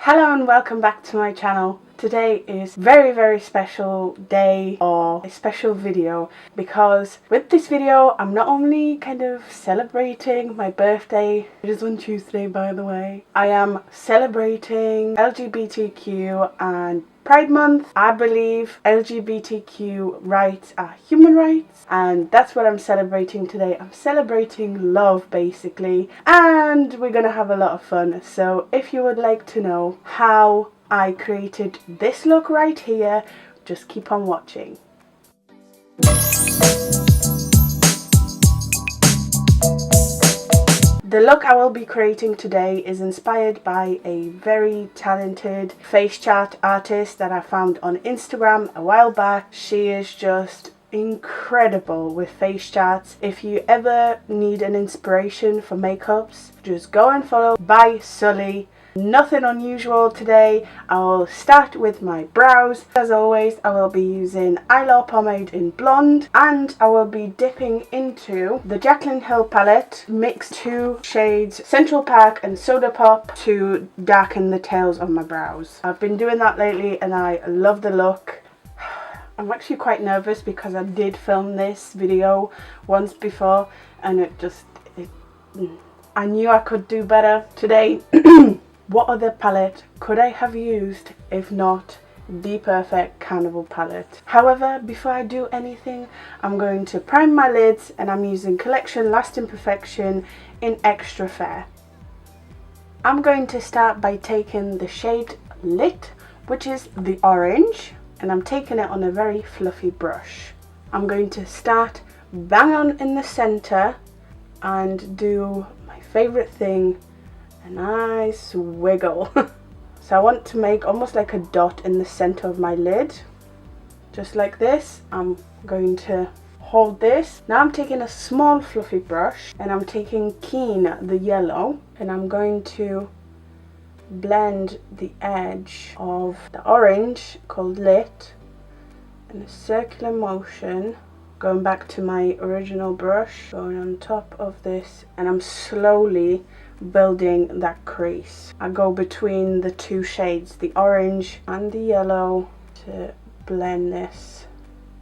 Hello and welcome back to my channel. Today is very special day or a special video because with this video I'm not only kind of celebrating my birthday, it is on Tuesday by the way, I am celebrating LGBTQ and Pride Month. I believe LGBTQ rights are human rights and that's what I'm celebrating today. I'm celebrating love basically, and we're gonna have a lot of fun. So if you would like to know how I created this look right here, just keep on watching. The look I will be creating today is inspired by a very talented face chart artist that I found on Instagram a while back. She is just incredible with face charts. If you ever need an inspiration for makeups, just go and follow by Sully. Nothing unusual today. I will start with my brows. As always, I will be using eyelash pomade in blonde, and I will be dipping into the Jaclyn Hill palette, mixed 2 shades Central Park and Soda Pop to darken the tails of my brows. I've been doing that lately and I love the look. I'm actually quite nervous because I did film this video once before and I knew I could do better today. What other palette could I have used if not the perfect carnival palette? However, before I do anything, I'm going to prime my lids and I'm using Collection Lasting Perfection in Extra Fair. I'm going to start by taking the shade Lit, which is the orange, and I'm taking it on a very fluffy brush. I'm going to start bang on in the center and do my favorite thing, a nice wiggle. So I want to make almost like a dot in the center of my lid, just like this. I'm going to hold this. Now I'm taking a small fluffy brush and I'm taking Keen, the yellow, and I'm going to blend the edge of the orange called Lit in a circular motion, going back to my original brush, going on top of this, and I'm slowly building that crease. I go between the 2 shades, the orange and the yellow, to blend this.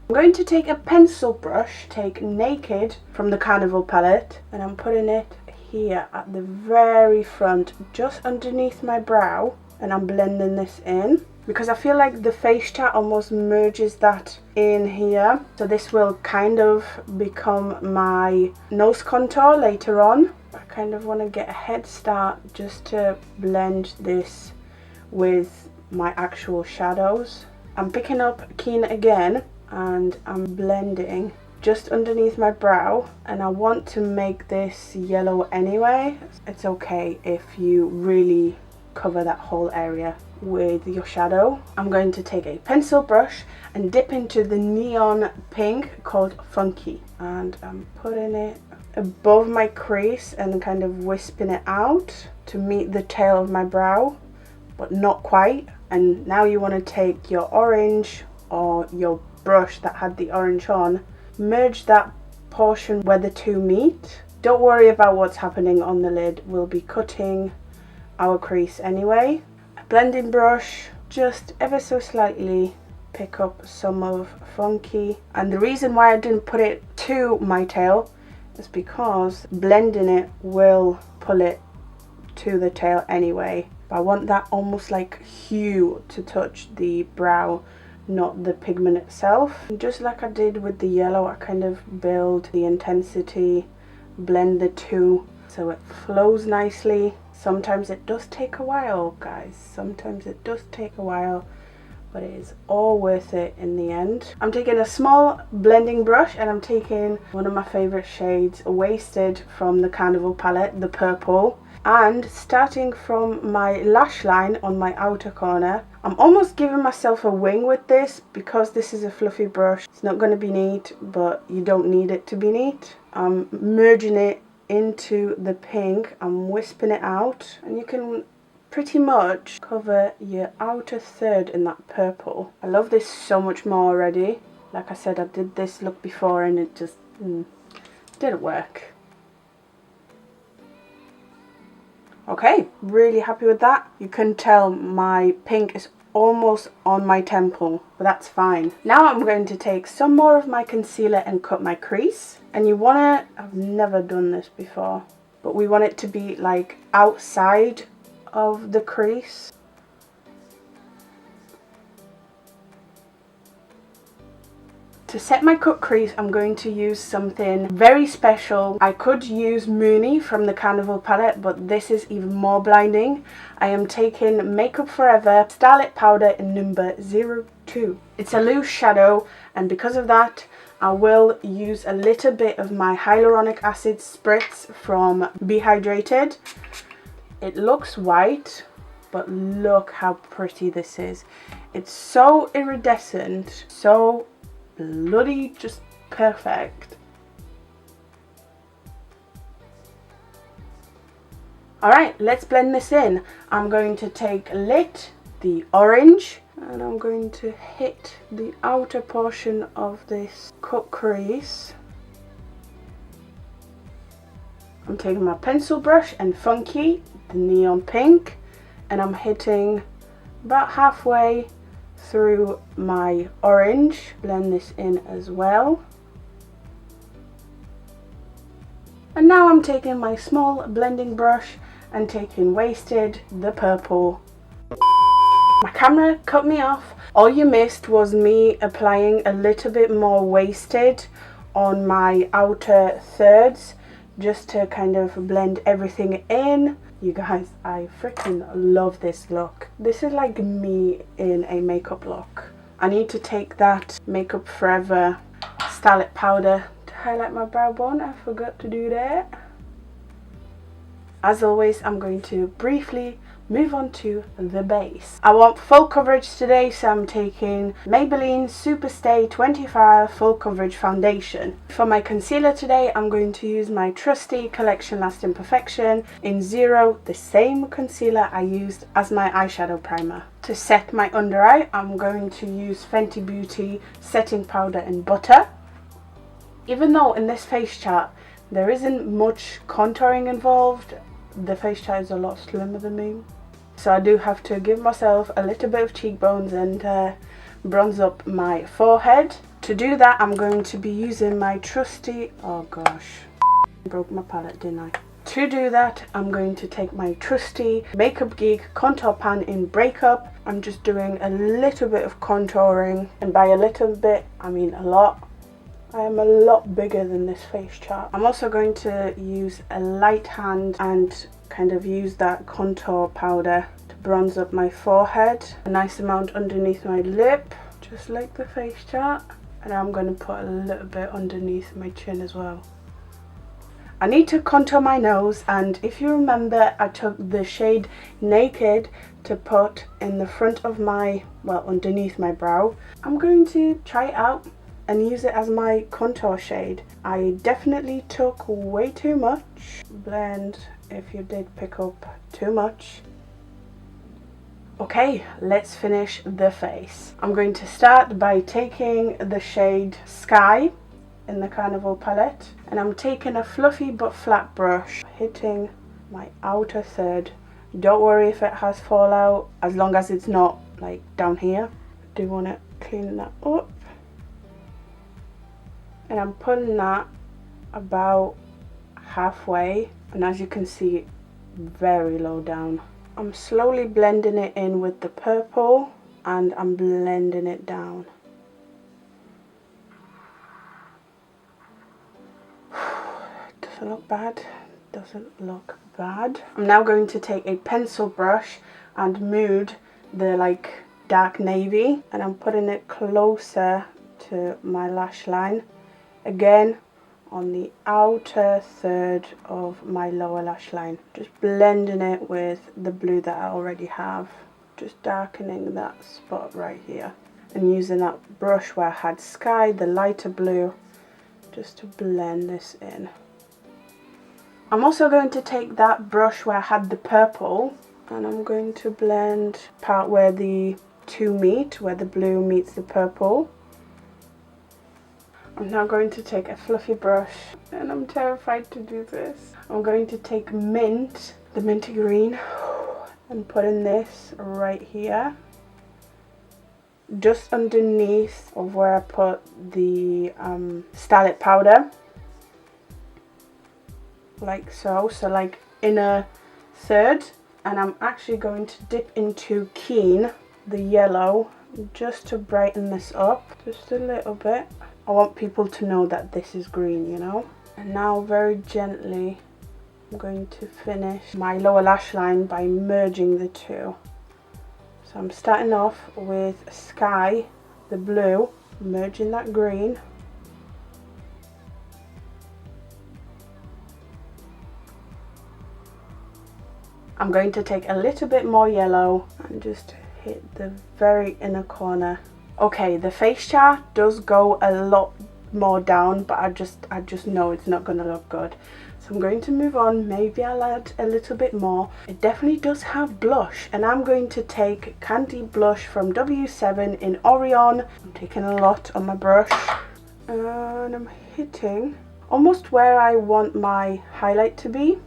I'm going to take a pencil brush, take Naked from the Carnival palette, and I'm putting it here at the very front, just underneath my brow, and I'm blending this in because I feel like the face chart almost merges that in here. So this will kind of become my nose contour later on. I kind of want to get a head start just to blend this with my actual shadows. I'm picking up Keen again and I'm blending just underneath my brow, and I want to make this yellow anyway. It's okay if you really cover that whole area with your shadow. I'm going to take a pencil brush and dip into the neon pink called Funky, and I'm putting it above my crease and kind of wisping it out to meet the tail of my brow, but not quite. And now you want to take your orange or your brush that had the orange on, merge that portion where the 2 meet. Don't worry about what's happening on the lid, we'll be cutting our crease anyway. A blending brush, just ever so slightly pick up some of Funky, and the reason why I didn't put it to my tail is because blending it will pull it to the tail anyway. But I want that almost like hue to touch the brow, not the pigment itself. And just like I did with the yellow, I kind of build the intensity, blend the 2 so it flows nicely. Sometimes it does take a while, guys. Sometimes it does take a while, but it is all worth it in the end. I'm taking a small blending brush and I'm taking one of my favorite shades, Wasted, from the Carnival palette, the purple. And starting from my lash line on my outer corner, I'm almost giving myself a wing with this because this is a fluffy brush. It's not going to be neat, but you don't need it to be neat. I'm merging it into the pink, I'm wisping it out, and you can pretty much cover your outer third in that purple. I love this so much more already. Like I said, I did this look before and it just didn't work. Okay, really happy with that. You can tell my pink is almost on my temple, but that's fine. Now I'm going to take some more of my concealer and cut my crease. And you want to, I've never done this before, but we want it to be like outside of the crease. To set my cut crease, I'm going to use something very special. I could use Mooney from the Carnival palette, but this is even more blinding. I am taking Makeup Forever Starlit Powder in number 02. It's a loose shadow, and because of that, I will use a little bit of my hyaluronic acid spritz from Be Hydrated. It looks white, but look how pretty this is. It's so iridescent, so bloody just perfect. Alright, let's blend this in. I'm going to take Lit, the orange, and I'm going to hit the outer portion of this cut crease. I'm taking my pencil brush and Funky, the neon pink, and I'm hitting about halfway through my orange. Blend this in as well. And now I'm taking my small blending brush and taking Wasted, the purple. My camera cut me off. All you missed was me applying a little bit more Wasted on my outer thirds, just to kind of blend everything in. You guys, I freaking love this look. This is like me in a makeup look. I need to take that Makeup Forever Starlit Powder to highlight my brow bone. I forgot to do that. As always, I'm going to briefly move on to the base. I want full coverage today, so I'm taking Maybelline Superstay 25 Full Coverage Foundation. For my concealer today, I'm going to use my trusty Collection Lasting Perfection in 0, the same concealer I used as my eyeshadow primer. To set my under eye, I'm going to use Fenty Beauty Setting Powder in Butter. Even though in this face chart there isn't much contouring involved, the face chart is a lot slimmer than me. So I do have to give myself a little bit of cheekbones and bronze up my forehead. To do that, I'm going to be using my trusty, oh gosh, broke my palette, didn't I? To do that, I'm going to take my trusty Makeup Geek contour pan in Breakup. I'm just doing a little bit of contouring, and by a little bit, I mean a lot. I am a lot bigger than this face chart. I'm also going to use a light hand and kind of use that contour powder to bronze up my forehead. A nice amount underneath my lip, just like the face chart. And I'm going to put a little bit underneath my chin as well. I need to contour my nose, and if you remember, I took the shade Naked to put in the front of my, well, underneath my brow. I'm going to try it out and use it as my contour shade. I definitely took way too much. Blend if you did pick up too much. Okay, let's finish the face. I'm going to start by taking the shade Sky in the Carnival palette, and I'm taking a fluffy but flat brush, hitting my outer third. Don't worry if it has fallout, as long as it's not like down here. I do want to clean that up. And I'm putting that about halfway, and as you can see, very low down. I'm slowly blending it in with the purple, and I'm blending it down. Doesn't look bad, doesn't look bad. I'm now going to take a pencil brush and mood the like dark navy, and I'm putting it closer to my lash line. Again, on the outer third of my lower lash line. Just blending it with the blue that I already have. Just darkening that spot right here. And using that brush where I had Sky, the lighter blue, just to blend this in. I'm also going to take that brush where I had the purple, and I'm going to blend part where the two meet, where the blue meets the purple. I'm now going to take a fluffy brush, and I'm terrified to do this. I'm going to take Mint the minty green and putting this right here, just underneath of where I put the starlit powder, like so. So like inner third, and I'm actually going to dip into Keen, the yellow, just to brighten this up just a little bit. I want people to know that this is green, you know. And now very gently I'm going to finish my lower lash line by merging the two. So I'm starting off with Sky, the blue, merging that green. I'm going to take a little bit more yellow and just hit the very inner corner. Okay, the face chart does go a lot more down, but I just know it's not going to look good. So I'm going to move on. Maybe I'll add a little bit more. It definitely does have blush, and I'm going to take Candy Blush from W7 in Orion. I'm taking a lot on my brush, and I'm hitting almost where I want my highlight to be.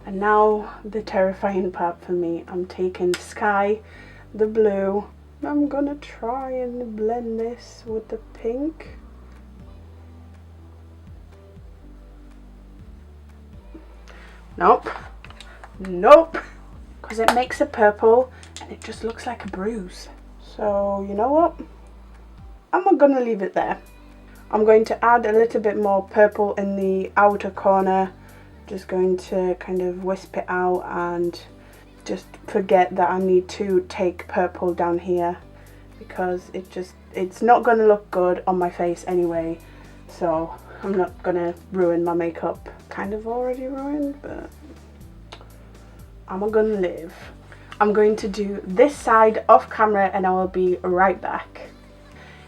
And now the terrifying part for me. I'm taking Sky, the blue. I'm gonna try and blend this with the pink. Nope. Nope. Because it makes a purple and it just looks like a bruise. So you know what? I'm gonna leave it there. I'm going to add a little bit more purple in the outer corner. Just going to kind of wisp it out and just forget that I need to take purple down here, because it's not going to look good on my face anyway, so I'm not going to ruin my makeup. Kind of already ruined, but I'm going to live. I'm going to do this side off camera and I will be right back.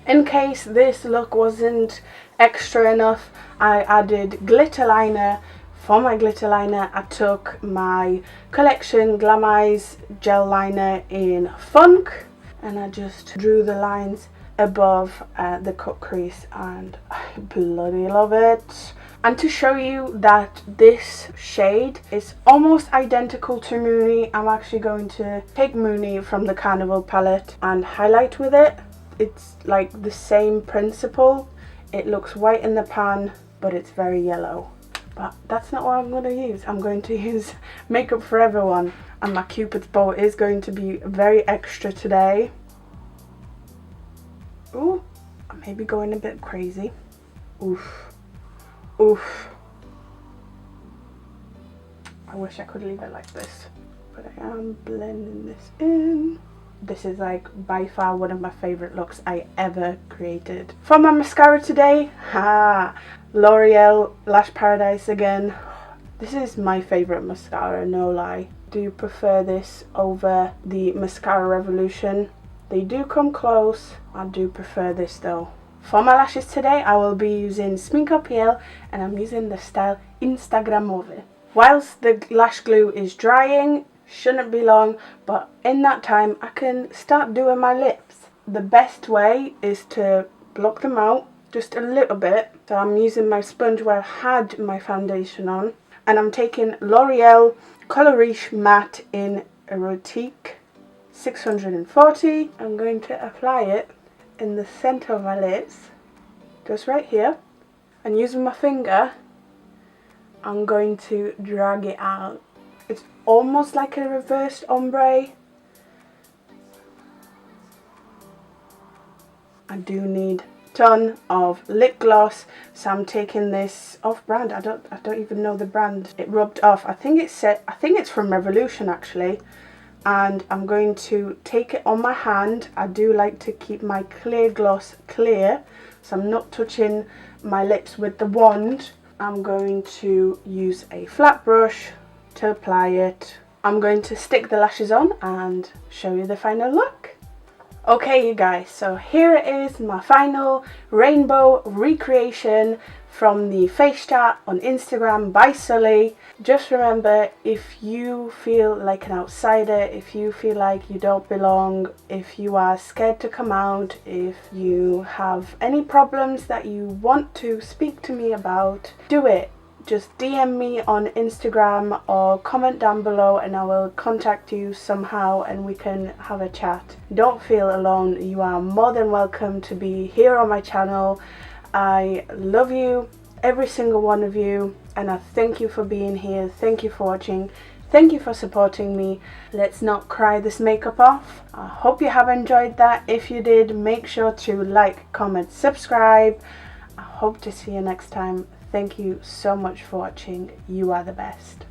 In case this look wasn't extra enough, I added glitter liner. For my glitter liner, I took my Collection Glam Eyes gel liner in Funk, and I just drew the lines above the cut crease, and I bloody love it. And to show you that this shade is almost identical to Moony, I'm actually going to take Moony from the Carnival palette and highlight with it. It's like the same principle. It looks white in the pan, but it's very yellow. But that's not what I'm going to use. I'm going to use Makeup for Everyone, and my Cupid's bow is going to be very extra today. Ooh, I may be going a bit crazy. Oof. Oof. I wish I could leave it like this, but I am blending this in. This is like by far one of my favourite looks I ever created. For my mascara today, L'Oreal Lash Paradise again. This is my favourite mascara, no lie. Do you prefer this over the Mascara Revolution? They do come close. I do prefer this though. For my lashes today, I will be using Sminko PL, and I'm using the style Instagrammove. Whilst the lash glue is drying, shouldn't be long, but in that time I can start doing my lips. The best way is to block them out just a little bit. So I'm using my sponge where I had my foundation on, and I'm taking L'Oreal Color Riche Matte in Erotique 640. I'm going to apply it in the center of my lips, just right here, and using my finger I'm going to drag it out. It's almost like a reversed ombre. I do need a ton of lip gloss, so I'm taking this off brand. I don't even know the brand. It rubbed off. I think it's from Revolution actually. And I'm going to take it on my hand. I do like to keep my clear gloss clear, so I'm not touching my lips with the wand. I'm going to use a flat brush to apply it. I'm going to stick the lashes on and show you the final look. Okay you guys, so here it is, my final rainbow recreation from the face chart on Instagram by Sully. Just remember, if you feel like an outsider, if you feel like you don't belong, if you are scared to come out, if you have any problems that you want to speak to me about, do it. just DM me on Instagram or comment down below and I will contact you somehow and we can have a chat. Don't feel alone. You are more than welcome to be here on my channel. I love you, every single one of you, and I thank you for being here. Thank you for watching. Thank you for supporting me. Let's not cry this makeup off. I hope you have enjoyed that. If you did, make sure to like, comment, subscribe. I hope to see you next time. Thank you so much for watching. You are the best.